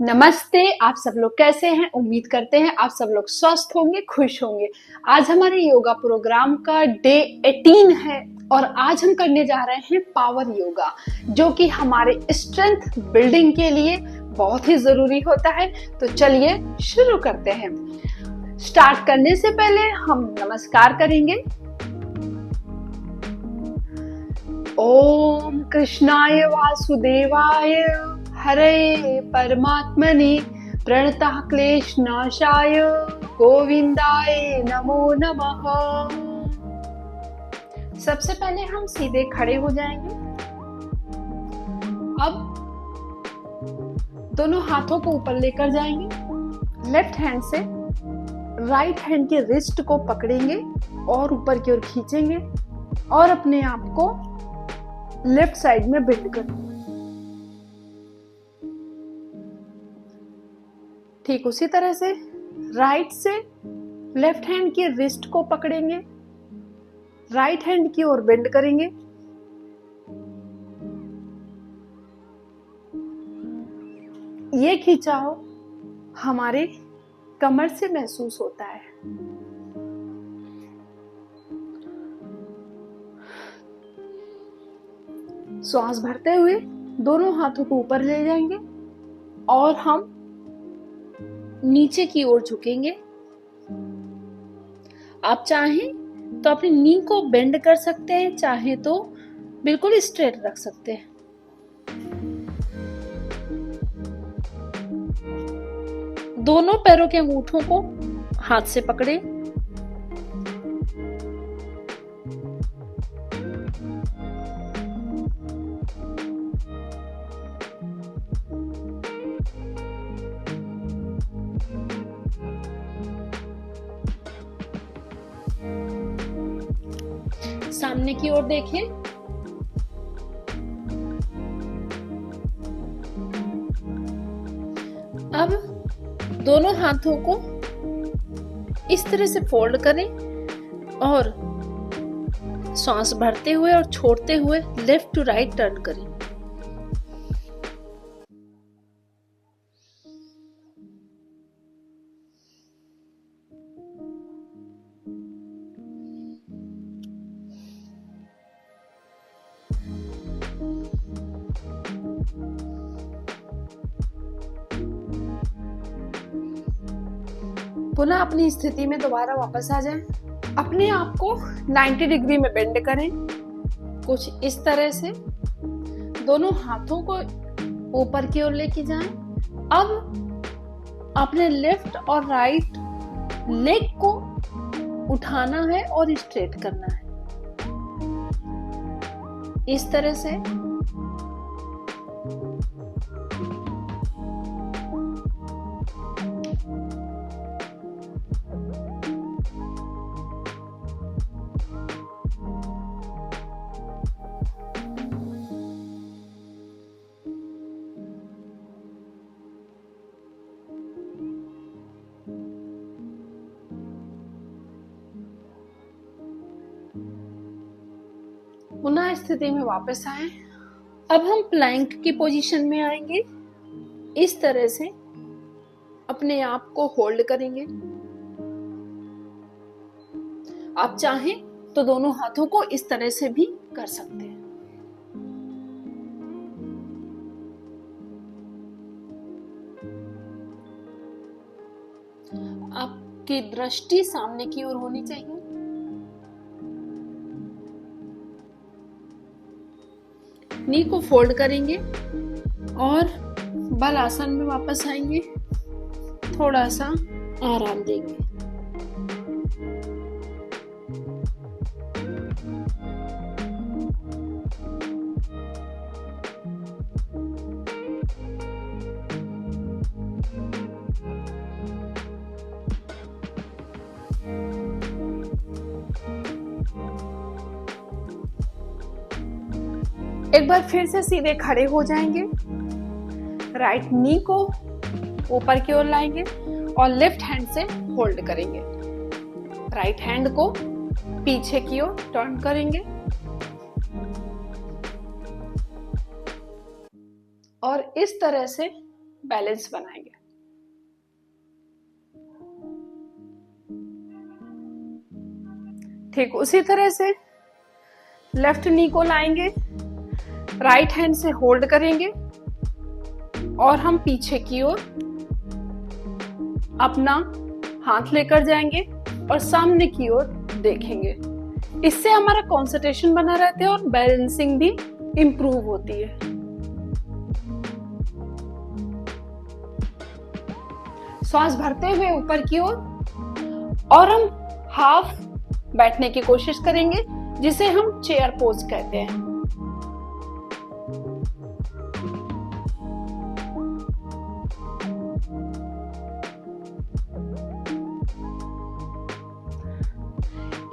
नमस्ते। आप सब लोग कैसे हैं? उम्मीद करते हैं आप सब लोग स्वस्थ होंगे, खुश होंगे। आज हमारे योगा प्रोग्राम का डे 18 है और आज हम करने जा रहे हैं पावर योगा, जो कि हमारे स्ट्रेंथ बिल्डिंग के लिए बहुत ही जरूरी होता है। तो चलिए शुरू करते हैं। स्टार्ट करने से पहले हम नमस्कार करेंगे। ओम कृष्णाय वासुदेवाय हरे परमात्मने प्रणतः क्लेश नाशाय गोविंदाय नमो नमः। सबसे पहले हम सीधे खड़े हो जाएंगे। अब दोनों हाथों को ऊपर लेकर जाएंगे। लेफ्ट हैंड से राइट हैंड के रिस्ट को पकड़ेंगे और ऊपर की ओर खींचेंगे और अपने आप को लेफ्ट साइड में बेंड करेंगे। ठीक उसी तरह से राइट से लेफ्ट हैंड के रिस्ट को पकड़ेंगे, राइट हैंड की ओर बेंड करेंगे। ये खिंचाव हमारे कमर से महसूस होता है। श्वास भरते हुए दोनों हाथों को ऊपर ले जाएंगे और हम नीचे की ओर झुकेंगे। आप चाहें तो अपनी नी को बेंड कर सकते हैं, चाहे तो बिल्कुल स्ट्रेट रख सकते हैं। दोनों पैरों के अंगूठों को हाथ से पकड़े। सामने की ओर देखें। अब दोनों हाथों को इस तरह से फोल्ड करें और श्वास भरते हुए और छोड़ते हुए लेफ्ट टू राइट टर्न करें। पुनः अपनी स्थिति में दोबारा वापस आ जाएं। अपने आप को 90 डिग्री में बेंड करें, कुछ इस तरह से। दोनों हाथों को ऊपर की ओर लेके जाएं। अब अपने लेफ्ट और राइट लेग को उठाना है और स्ट्रेट करना है, इस तरह से। पुनः स्थिति में वापस आए। अब हम प्लैंक की पोजीशन में आएंगे। इस तरह से अपने आप को होल्ड करेंगे। आप चाहें तो दोनों हाथों को इस तरह से भी कर सकते हैं। आपकी दृष्टि सामने की ओर होनी चाहिए। नी को फोल्ड करेंगे और बल आसन में वापस आएंगे। थोड़ा सा आराम देंगे। एक बार फिर से सीधे खड़े हो जाएंगे। राइट नी को ऊपर की ओर लाएंगे और लेफ्ट हैंड से होल्ड करेंगे। राइट हैंड को पीछे की ओर टर्न करेंगे और इस तरह से बैलेंस बनाएंगे। ठीक उसी तरह से लेफ्ट नी को लाएंगे, राइट हैंड से होल्ड करेंगे और हम पीछे की ओर अपना हाथ लेकर जाएंगे और सामने की ओर देखेंगे। इससे हमारा कंसंट्रेशन बना रहता है और बैलेंसिंग भी इंप्रूव होती है। श्वास भरते हुए ऊपर की ओर और हम हाफ बैठने की कोशिश करेंगे, जिसे हम चेयर पोज कहते हैं।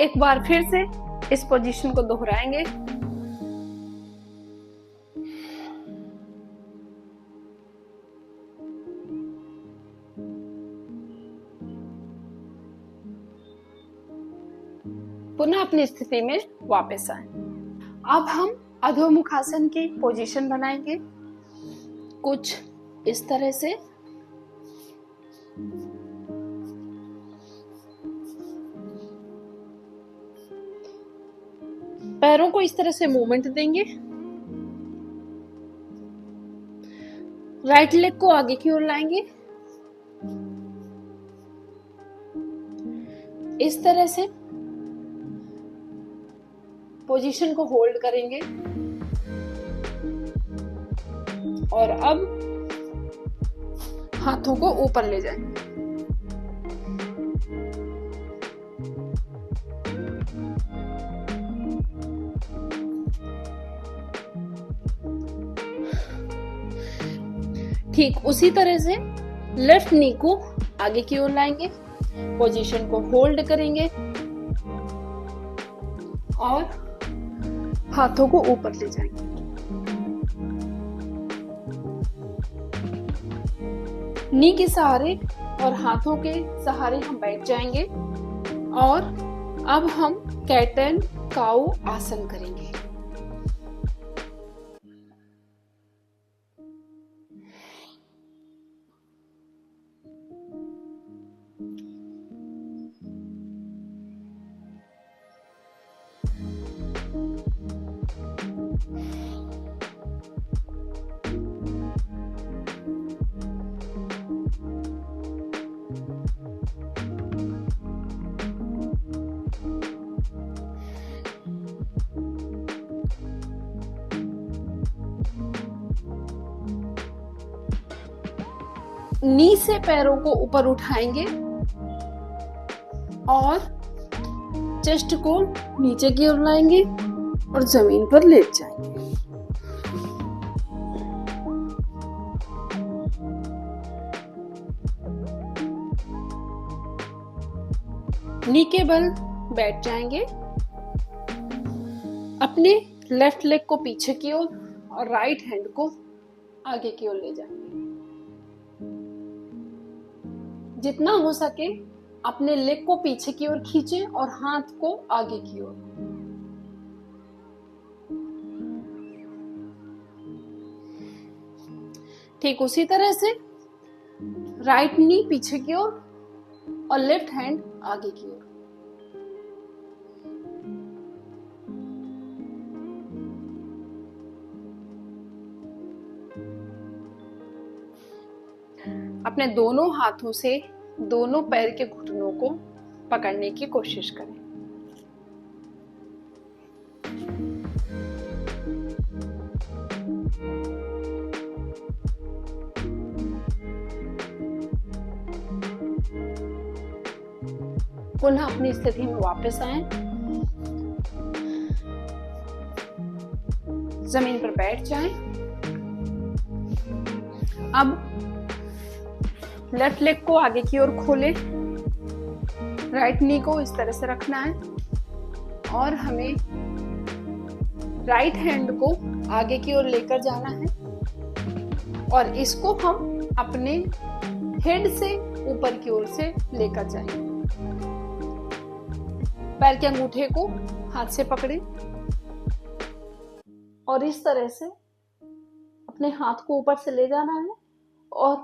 एक बार फिर से इस पोजीशन को दोहराएंगे। पुनः अपनी स्थिति में वापस आए। अब हम अधोमुखासन की पोजीशन बनाएंगे कुछ इस तरह से। पैरों को इस तरह से मूवमेंट देंगे, राइट लेग को आगे की ओर लाएंगे इस तरह से, पोजीशन को होल्ड करेंगे और अब हाथों को ऊपर ले जाएंगे। ठीक उसी तरह से लेफ्ट नी को आगे की ओर लाएंगे, पोजीशन को होल्ड करेंगे और हाथों को ऊपर ले जाएंगे। नी के सहारे और हाथों के सहारे हम बैठ जाएंगे और अब हम कैट एंड काऊ आसन करेंगे। नी से पैरों को ऊपर उठाएंगे और चेस्ट को नीचे की ओर लाएंगे और जमीन पर लेट जाएंगे। नी के बल बैठ जाएंगे, अपने लेफ्ट लेग को पीछे की ओर और राइट हैंड को आगे की ओर ले जाएंगे। जितना हो सके अपने लेग को पीछे की ओर खींचें और हाथ को आगे की ओर। ठीक उसी तरह से राइट नी पीछे की ओर और लेफ्ट हैंड आगे की ओर। अपने दोनों हाथों से दोनों पैर के घुटनों को पकड़ने की कोशिश करें। पुनः अपनी स्थिति में वापस आएं, जमीन पर बैठ जाएं। अब लेफ्ट लेग को आगे की ओर खोलें, राइट नी को इस तरह से रखना है और हमें राइट हैंड को आगे की ओर लेकर जाना है और इसको हम अपने हेड से ऊपर की ओर से लेकर जाएंगे। पैर के अंगूठे को हाथ से पकड़े और इस तरह से अपने हाथ को ऊपर से ले जाना है और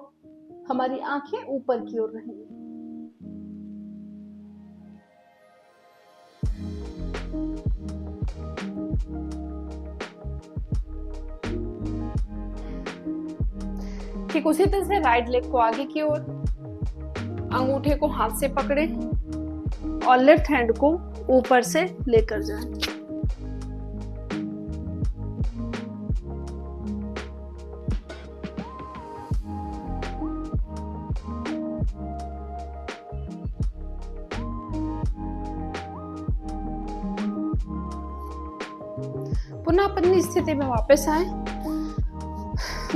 हमारी आंखें ऊपर की ओर रहेंगी। ठीक उसी तरह से राइट लेग को आगे की ओर, अंगूठे को हाथ से पकड़े और लेफ्ट हैंड को ऊपर से लेकर जाएं। पुनः अपनी स्थिति में वापस आए,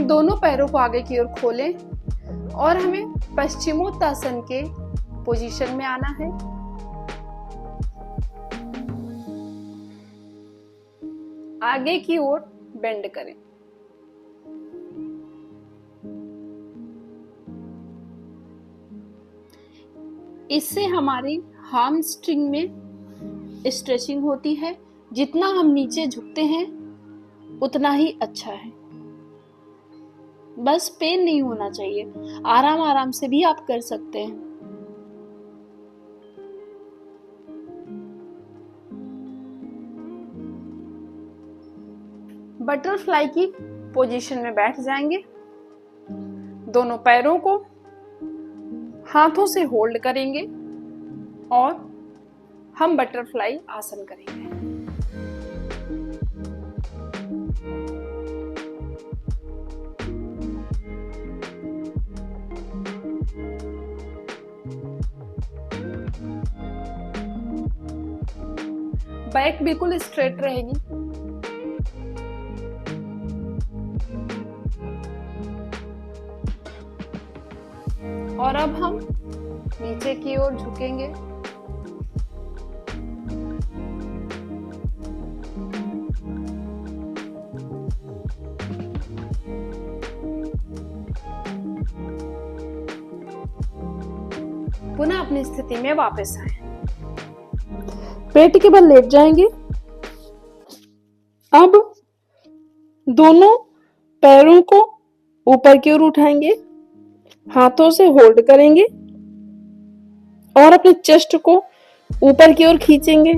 दोनों पैरों को आगे की ओर खोलें और हमें पश्चिमोत्तासन के पोजीशन में आना है। आगे की ओर बेंड करें। इससे हमारी हैमस्ट्रिंग में स्ट्रेचिंग होती है। जितना हम नीचे झुकते हैं उतना ही अच्छा है। बस पेन नहीं होना चाहिए, आराम आराम से भी आप कर सकते हैं। बटरफ्लाई की पोजीशन में बैठ जाएंगे। दोनों पैरों को हाथों से होल्ड करेंगे और हम बटरफ्लाई आसन करेंगे। बैक बिल्कुल स्ट्रेट रहेगी। और अब हम नीचे की ओर झुकेंगे। पुनः अपनी स्थिति में वापस आए, पेट के बल लेट जाएंगे। अब दोनों पैरों को ऊपर की ओर उठाएंगे, हाथों से होल्ड करेंगे और अपने चेस्ट को ऊपर की ओर खींचेंगे।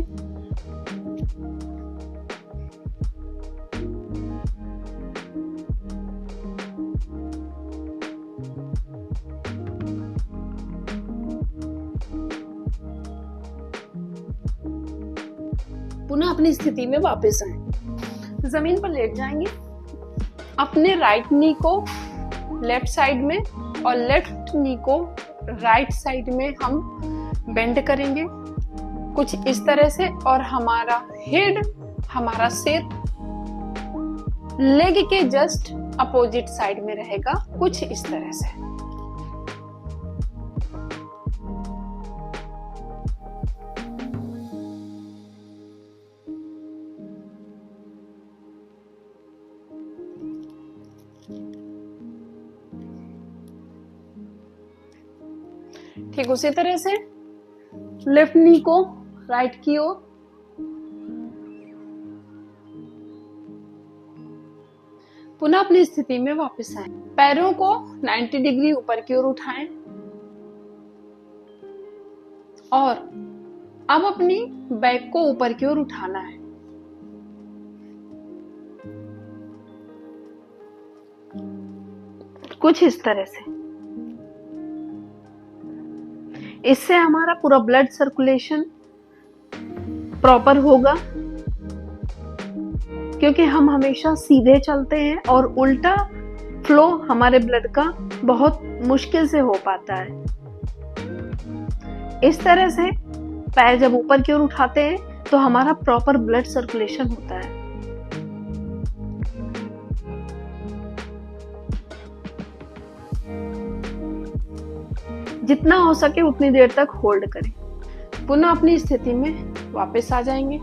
पुनः अपनी स्थिति में वापस आए, जमीन पर लेट जाएंगे। अपने राइट नी को लेफ्ट साइड में और लेफ्ट नी को राइट साइड में हम बेंड करेंगे कुछ इस तरह से, और हमारा हेड, हमारा सिर लेग के जस्ट अपोजिट साइड में रहेगा, कुछ इस तरह से। ठीक उसी तरह से लेफ्ट नी को राइट की ओर, पुनः अपनी स्थिति में वापस आए। पैरों को 90 डिग्री ऊपर की ओर उठाएं और अब अपनी बैक को ऊपर की ओर उठाना है। कुछ इस तरह से। इससे हमारा पूरा ब्लड सर्कुलेशन प्रॉपर होगा, क्योंकि हम हमेशा सीधे चलते हैं और उल्टा फ्लो हमारे ब्लड का बहुत मुश्किल से हो पाता है। इस तरह से पैर जब ऊपर की ओर उठाते हैं तो हमारा प्रॉपर ब्लड सर्कुलेशन होता है। जितना हो सके उतनी देर तक होल्ड करें। पुनः अपनी स्थिति में वापस आ जाएंगे।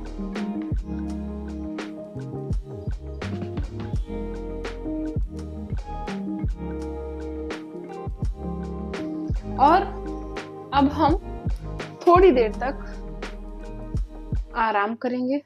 और अब हम थोड़ी देर तक आराम करेंगे।